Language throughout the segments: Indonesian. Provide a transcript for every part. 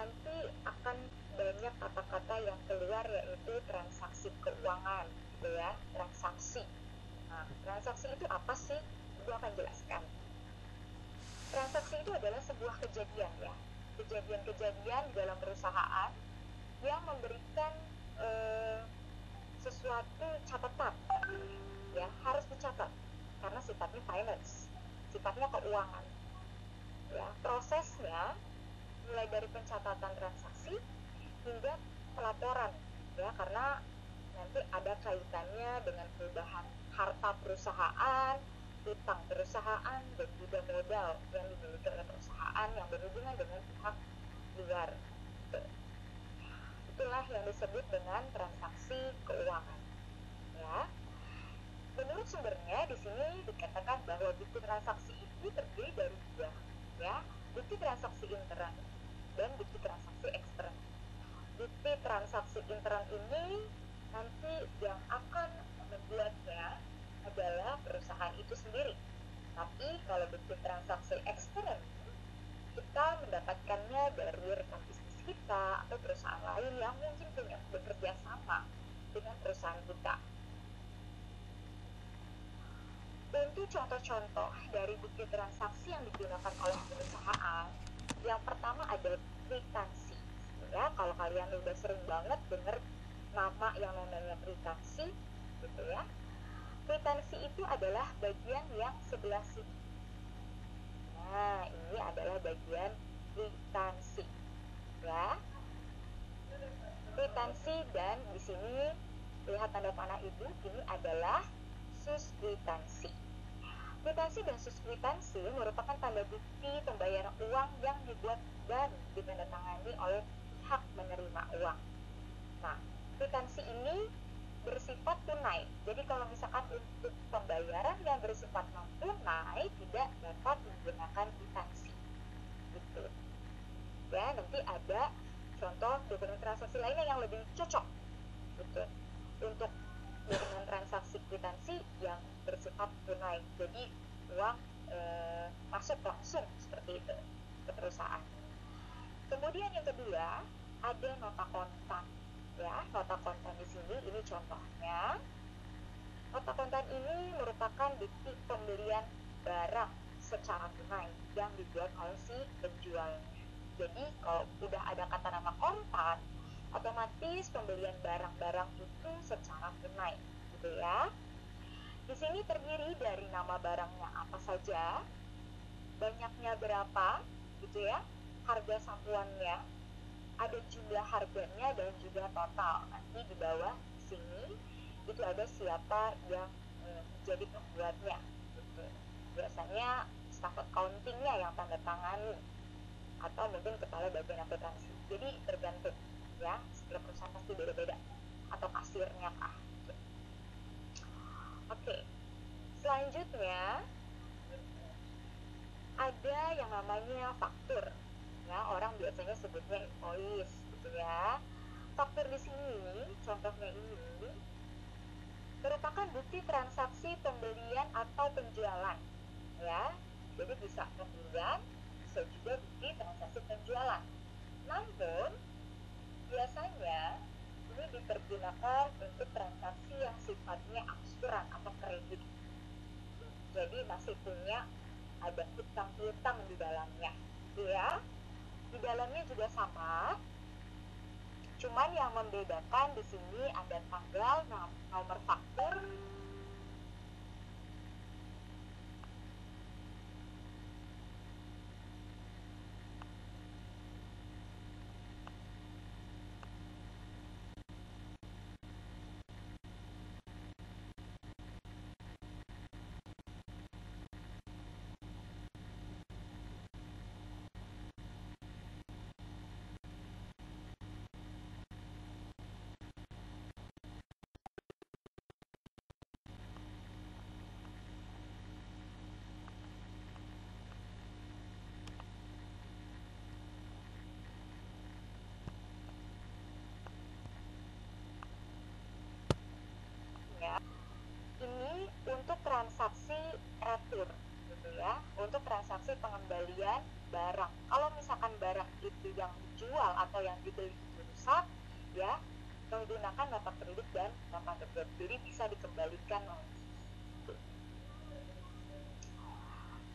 nanti akan banyak kata-kata yang keluar, yaitu transaksi keuangan gitu ya, transaksi. Nah, transaksi itu apa sih? Gue akan jelaskan. Transaksi itu adalah sebuah kejadian ya, kejadian-kejadian di dalam perusahaan yang memberikan sesuatu catatan ya, harus dicatat karena sifatnya finance, sifatnya keuangan ya. Prosesnya mulai dari pencatatan transaksi hingga pelaporan ya, karena nanti ada kaitannya dengan perubahan harta perusahaan, utang perusahaan, dan juga modal yang dimiliki oleh perusahaan yang berhubungan dengan pihak luar. Itulah yang disebut dengan transaksi keuangan ya. Menurut sumbernya di sini dikatakan bahwa bukti transaksi itu terdiri dari dua ya, bukti transaksi intern dan bukti transaksi ekstern. Bukti transaksi intern ini nanti yang akan membuatnya adalah perusahaan itu sendiri. Tapi kalau bukti transaksi ekstern, kita mendapatkannya dari rekan bisnis kita atau perusahaan lain yang mungkin punya bekerja sama dengan perusahaan kita. Untuk contoh-contoh dari bukti transaksi yang digunakan oleh perusahaan, yang pertama ada kwitansi ya. Kalau kalian udah sering banget dengar nama yang namanya kwitansi gitu ya, kwitansi itu adalah bagian yang sebelah sini. Nah, ini adalah bagian kwitansi ya, kwitansi. Dan di sini lihat tanda panah itu, ini adalah suskwitansi. Kwitansi dan suskwitansi merupakan tanda bukti pembayaran uang yang dibuat dan ditandatangani oleh pihak menerima uang. Nah, kwitansi ini bersifat tunai. Jadi kalau misalkan untuk pembayaran yang bersifat non tunai tidak dapat menggunakan kwitansi. Gitu. Ya, nanti ada contoh dokumen transaksi lainnya yang lebih cocok gitu untuk dokumen transaksi kwitansi yang bersifat tunai. Jadi uang masuk langsung seperti itu ke perusahaan. Kemudian yang kedua ada nota kontan ya. Nota kontan di sini ini contohnya. Nota kontan ini merupakan bukti pembelian barang secara tunai yang dibuat oleh si penjualnya. Jadi kalau udah ada kata nama kontan, otomatis pembelian barang-barang itu secara tunai gitu ya. Di sini terdiri dari nama barangnya apa saja, banyaknya berapa gitu ya, harga satuannya, ada jumlah harganya dan juga total. Nanti di bawah sini itu ada siapa yang menjadi pembuatnya gitu. Biasanya staff accountingnya yang tanda tangani atau mungkin kepala bagian akuntansi. Jadi tergantung ya, setiap perusahaan pasti beda-beda, atau kasirnya kah gitu. Oke, selanjutnya ada yang namanya faktur ya, orang biasanya sebutnya invoice gitu ya. Faktur di sini contohnya ini merupakan bukti transaksi pembelian atau penjualan ya. Jadi bisa pembelian, bisa juga bukti transaksi penjualan. Namun biasanya ini dipergunakan untuk transaksi yang sifatnya angsuran atau kredit. Jadi masih punya ada hutang-hutang di dalamnya ya. Di dalamnya juga sama, cuman yang membedakan di sini ada tanggal, nomor faktur, ya. Ini untuk transaksi retur gitu ya, untuk transaksi pengembalian barang. Kalau misalkan barang itu yang dijual atau yang dibeli itu rusak, ya menggunakan nota kredit dan nota debit, jadi bisa dikembalikan.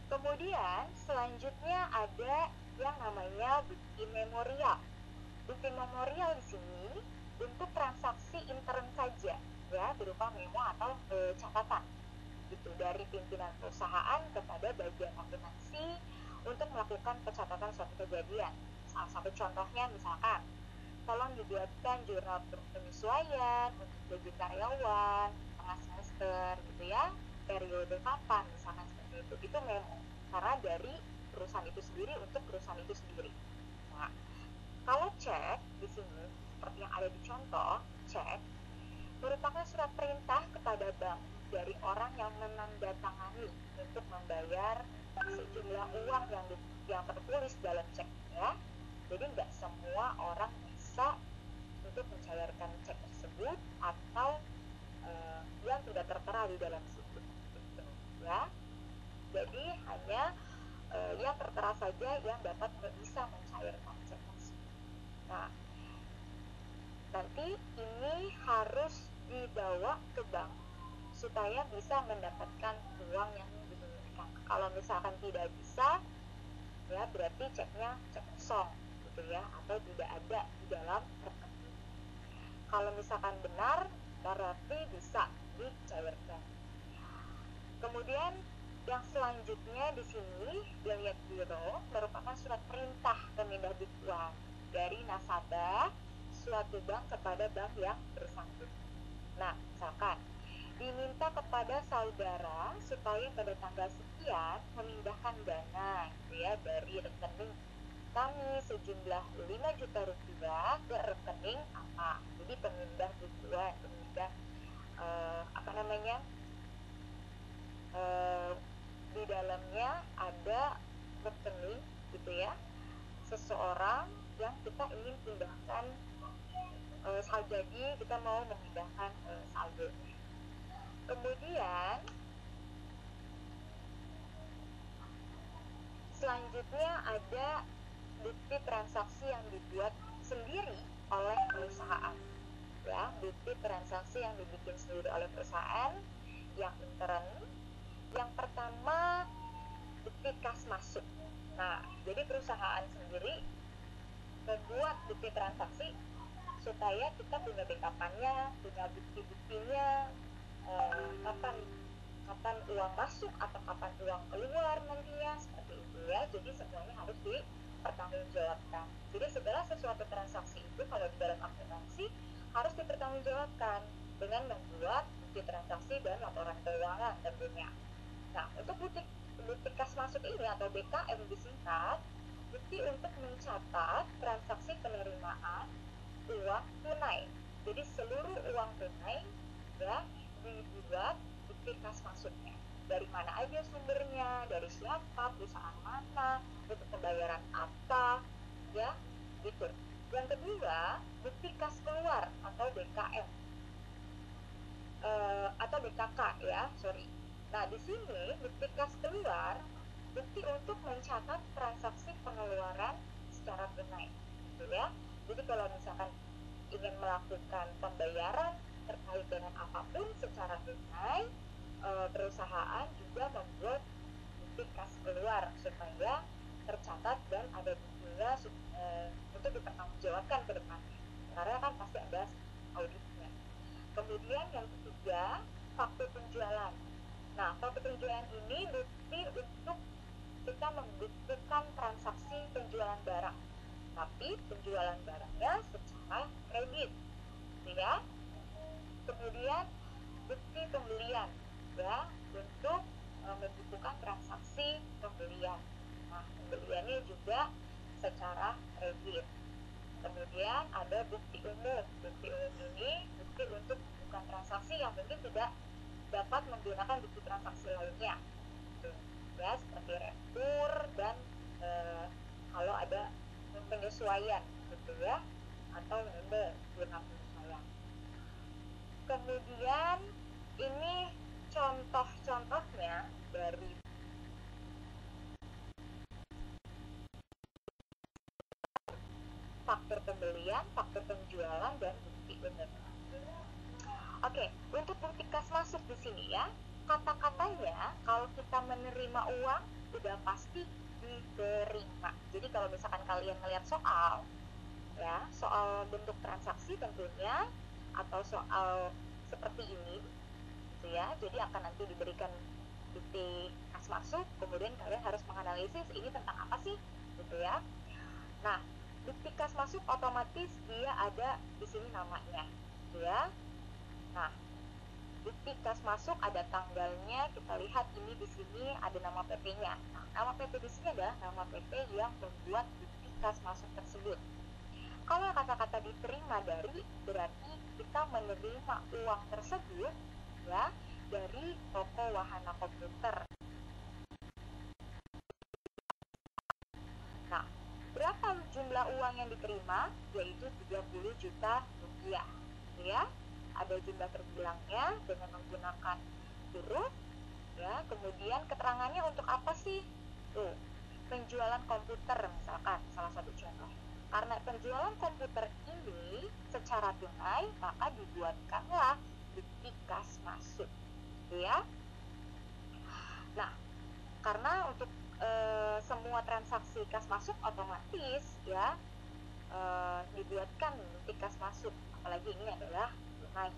Kemudian selanjutnya ada yang namanya bukti memorial. Bukti memorial di sini untuk transaksi intern saja, ya, berupa memo atau catatan gitu dari pimpinan perusahaan kepada bagian akuntansi untuk melakukan pencatatan suatu kejadian. Salah satu contohnya misalkan, tolong dibuatkan jurnal penyesuaian untuk gaji karyawan tengah semester gitu ya, periode kapan misalkan seperti itu memo karena dari perusahaan itu sendiri untuk perusahaan itu sendiri. Nah, kalau cek di sini seperti yang ada di contoh, cek merupakan surat perintah kepada bank dari orang yang menandatangani untuk membayar sejumlah uang yang tertulis dalam cek, ya. Jadi nggak semua orang bisa untuk mencairkan cek tersebut atau yang tidak tertera di dalam situ, gitu, ya. Jadi hanya yang tertera saja yang dapat bisa mencairkan cek tersebut. Nah, nanti ini harus dibawa ke bank supaya bisa mendapatkan uang yang diinginkan. Kalau misalkan tidak bisa, ya berarti ceknya cek kosong gitu ya, atau tidak ada di dalam rekening. Kalau misalkan benar, berarti bisa dicairkan. Kemudian yang selanjutnya di sini dilihat biro merupakan surat perintah pemindahbelian dari nasabah suatu bank kepada bank yang bersangkutan. Nah, misalkan diminta kepada saudara supaya pada tanggal sekian memindahkan dana gitu ya, dari rekening kami sejumlah 5 juta rupiah ke rekening apa. Jadi pemindah apa namanya, di dalamnya ada rekening gitu ya, seseorang yang kita ingin pindahkan saldo, jadi kita mau memindahkan saldo. Kemudian selanjutnya ada bukti transaksi yang dibuat sendiri oleh perusahaan, ya, bukti transaksi yang dibikin sendiri oleh perusahaan yang intern. Yang pertama, bukti kas masuk. Nah, jadi perusahaan sendiri membuat bukti transaksi supaya kita punya backup-nya, punya bukti-buktinya, kapan uang masuk atau kapan uang keluar nantinya, seperti itu ya. Jadi semuanya harus dipertanggungjawabkan. Jadi segala sesuatu transaksi itu kalau di dalam akuntansi harus dipertanggungjawabkan dengan membuat bukti transaksi dan laporan keuangan tentunya. Nah, untuk bukti kas masuk ini atau BKM disingkat, bukti untuk mencatat transaksi penerimaan uang tunai. Jadi seluruh uang tunai ya dibuat bukti kas masuknya. Dari mana aja sumbernya, dari siapa, perusahaan mana, untuk pembayaran apa, ya, gitu. Yang kedua, bukti kas keluar atau BKM atau BKK ya, sorry. Nah, di sini bukti kas keluar, bukti untuk mencatat transaksi pengeluaran secara tunai, gitu ya. Jadi kalau misalkan ingin melakukan pembayaran terkait dengan apapun secara tunai, perusahaan juga membuat bukti kas keluar supaya tercatat dan ada buktinya untuk dipertanggungjawabkan ke depannya. Karena kan pasti ada auditnya. Kemudian yang ketiga, faktur penjualan. Nah, faktur penjualan ini bukti untuk kita membuktikan transaksi penjualan barang, tapi penjualan barangnya secara kredit, ya. Kemudian bukti pembelian, ya, untuk membukukan transaksi pembelian. Nah, pembeliannya juga secara kredit. Kemudian ada bukti umum. Bukti umum ini bukti untuk membukukan transaksi yang mungkin tidak dapat menggunakan bukti transaksi lainnya, ya, seperti retur dan kalau ada penyesuaian gitu ya, atau member jurnal penyesuaian. Kemudian ini contoh-contohnya dari faktur pembelian, faktur penjualan, dan bukti umum. Oke, untuk bukti kas masuk di sini ya, kata-katanya kalau kita menerima uang udah pasti diterima. Jadi kalau misalkan kalian melihat soal, ya, soal bentuk transaksi tentunya, atau soal seperti ini, gitu ya. Jadi akan nanti diberikan bukti kas masuk, kemudian kalian harus menganalisis ini tentang apa sih, gitu ya. Nah, bukti kas masuk otomatis dia ada di sini namanya, gitu ya. Nah, bukti kas masuk ada tanggalnya, kita lihat ini di sini ada nama PP-nya. Nah, nama PP di sini adalah nama PP yang membuat bukti kas masuk tersebut. Kalau kata-kata diterima dari, berarti kita menerima uang tersebut ya dari toko wahana komputer. Nah, berapa jumlah uang yang diterima? Yaitu 30 juta rupiah. Ya, ada jumlah terbilangnya dengan menggunakan huruf ya. Kemudian keterangannya untuk apa sih? Tuh, penjualan komputer misalkan salah satu contoh. Karena penjualan komputer ini secara tunai, maka dibuatkanlah bukti kas masuk, ya. Nah, karena untuk semua transaksi kas masuk otomatis ya dibuatkan bukti kas masuk, apalagi ini adalah tunai.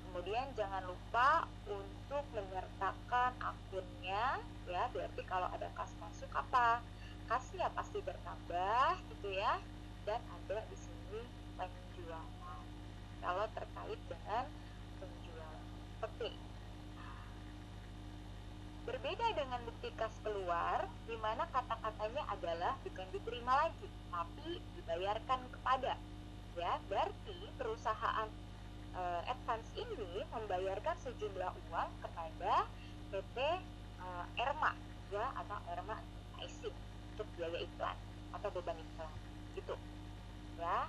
Kemudian jangan lupa untuk menyertakan akunnya ya, berarti kalau ada kas masuk apa? Kasnya pasti bertambah gitu ya, dan ada di sini penjualan kalau terkait dengan penjualan. Oke. Berbeda dengan bukti kas keluar, di mana kata-katanya adalah bukan diterima lagi, tapi dibayarkan kepada. Ya, berarti perusahaan Advance ini membayarkan sejumlah uang kepada PT Erma ya, atau Erma Advertising untuk biaya iklan atau beban iklan gitu ya.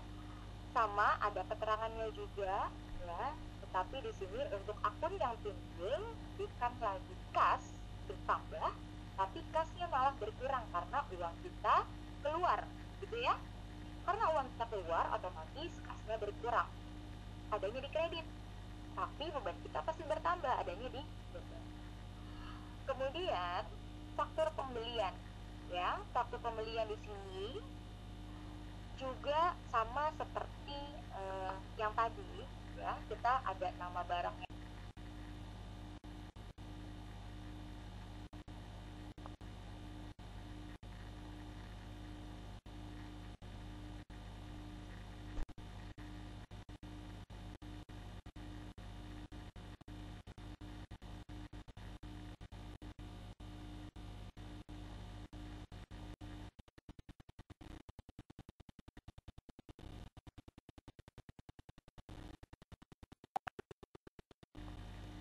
Sama ada keterangannya juga ya, tetapi di sini untuk akun yang timbul bukan lagi kas bertambah, tapi kasnya malah berkurang karena uang kita keluar gitu ya. Karena uang kita keluar, otomatis kasnya berkurang, adanya di kredit, tapi beban kita pasti bertambah, adanya di debit. Kemudian faktur pembelian ya, faktur pembelian di sini juga sama seperti yang tadi ya, kita ada nama barangnya.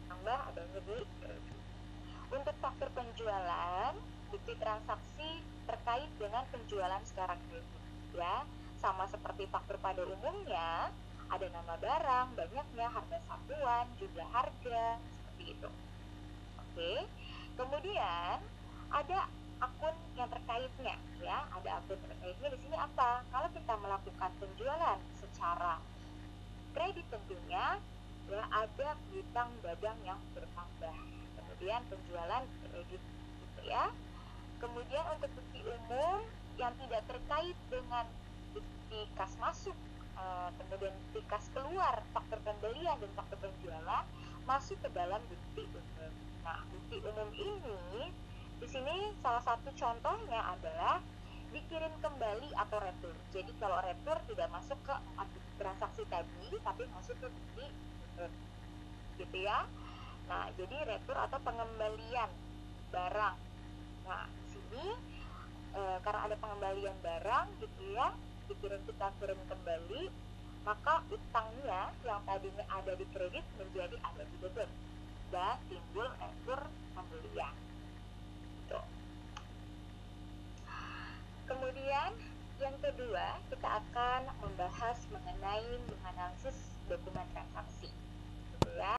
Tambah adanya di kredit. Untuk faktur penjualan, bukti transaksi terkait dengan penjualan secara kredit ya, sama seperti faktur pada umumnya, ada nama barang, banyaknya, harga satuan, jumlah harga, seperti itu. Oke. Kemudian ada akun yang terkaitnya ya, ada akun terkaitnya di sini apa? Kalau kita melakukan penjualan secara kredit tentunya ya, ada piutang dagang yang bertambah, kemudian penjualan kredit gitu ya. Kemudian untuk bukti umum yang tidak terkait dengan bukti kas masuk, kemudian bukti kas keluar, faktur pembelian dan faktur penjualan masuk ke dalam bukti umum. Nah, bukti umum ini di sini salah satu contohnya adalah dikirim kembali atau retur. Jadi kalau retur tidak masuk ke transaksi tadi, tapi masuk ke bukti gitu ya. Nah, jadi retur atau pengembalian barang. Nah, di sini karena ada pengembalian barang gitu ya, dikirim, kita kirim kembali, maka utangnya yang tadinya ada di kredit menjadi ada di debit dan timbul retur pembelian gitu. Kemudian yang kedua, kita akan membahas mengenai menganalisis dokumen transaksi gitu ya.